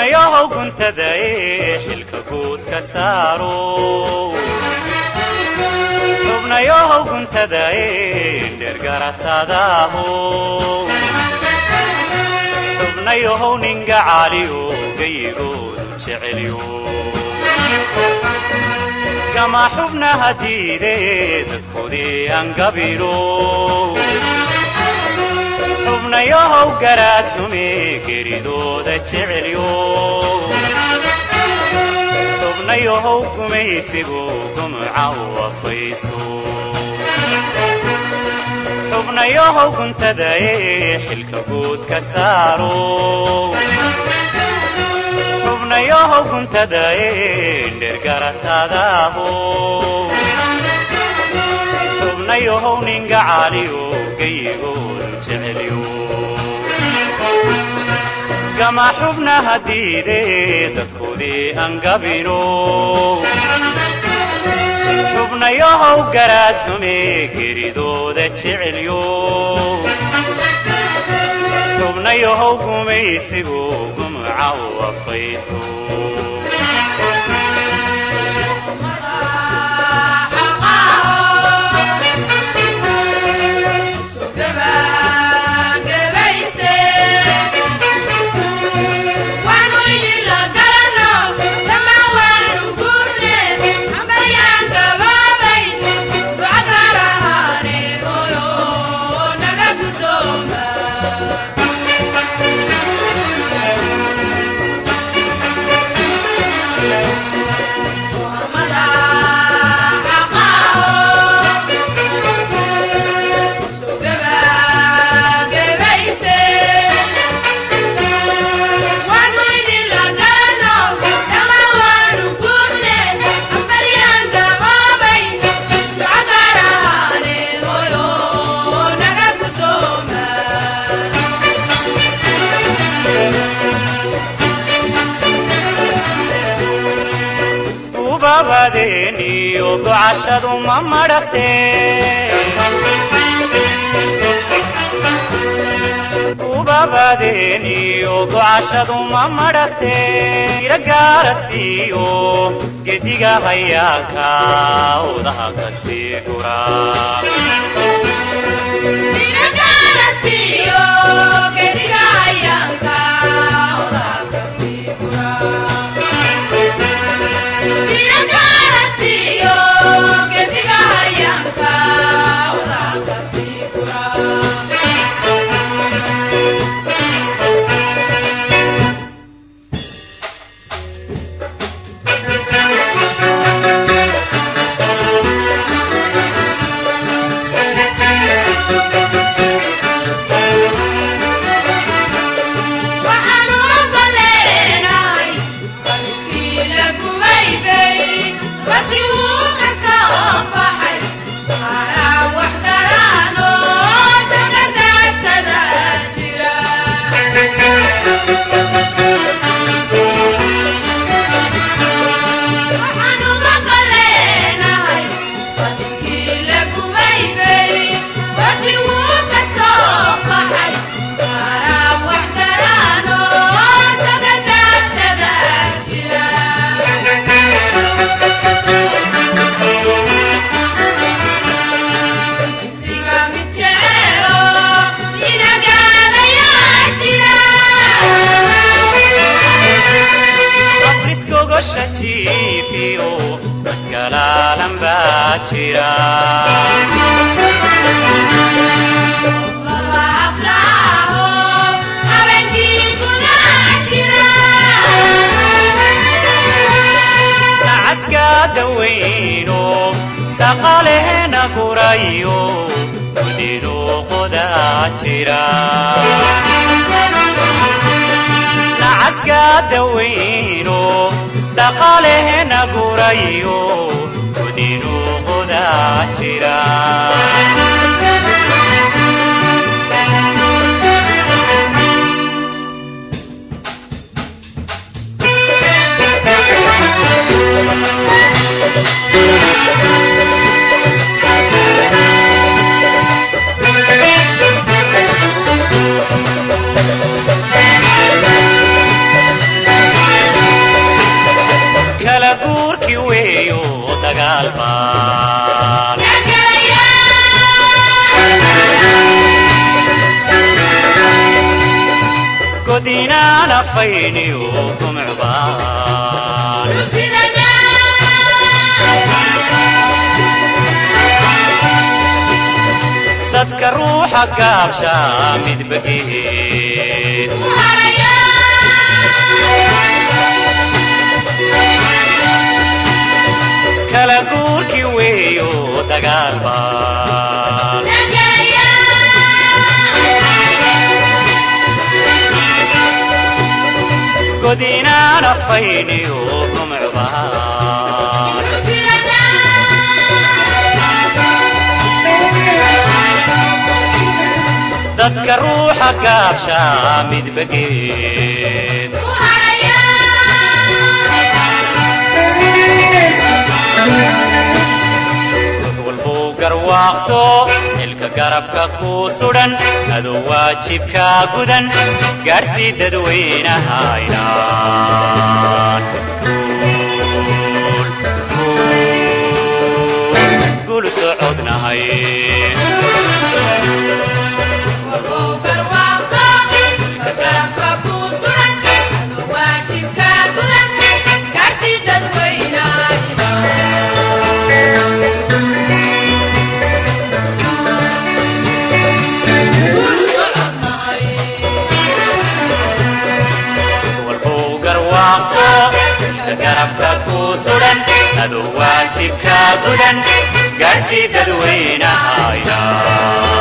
xubnayahow guntaday xilka guud ka saaro xubnayahow guntaday dhergaratadaho xubnayahow ninga caaliyo gayigoodu jecelyo kama xubna hadiide dadkoodii aan gabiro xubnayahow garaad xume geridooda jecelyo xubnayahow gumaysigu gumca u afaysto xubnayahow guntaday xilka guud ka saaro xubnayahow guntaday dhergaratadaho xubnayahow ninga caaliyo gayigoodu jecelyo kama xubna hadiide dadkoodii aan gabino xubnayahow garaad xume geridooda jecelyo xubnayahow gumaysigu gumca u afaysto babadeniyo gocashadu ma maragte babadeniyo gocashadu ma maragte iragaarasiyo gediga hayaaka odaha ka sii gura shajifiyo maskalalan bachira aska daweyno taqalena qurayo udiru qodachira aska daweyno taqalena qurayo udiru qodachira godina nafayni ukum cubaan dadka ruuxa gaabsha mid bageed kala guurki weeyo dagaal baan godina nafayni ukum cubaan dadka ruuxa gaabsha mid bageed walbuu garwaaqso xilka garabka ku sudan adoo waajibka gudan gaarsii dadweynahaynaan guul socodnahay garabka ku sudan adoo waajibka gudan gaarsii dadweynahaynaan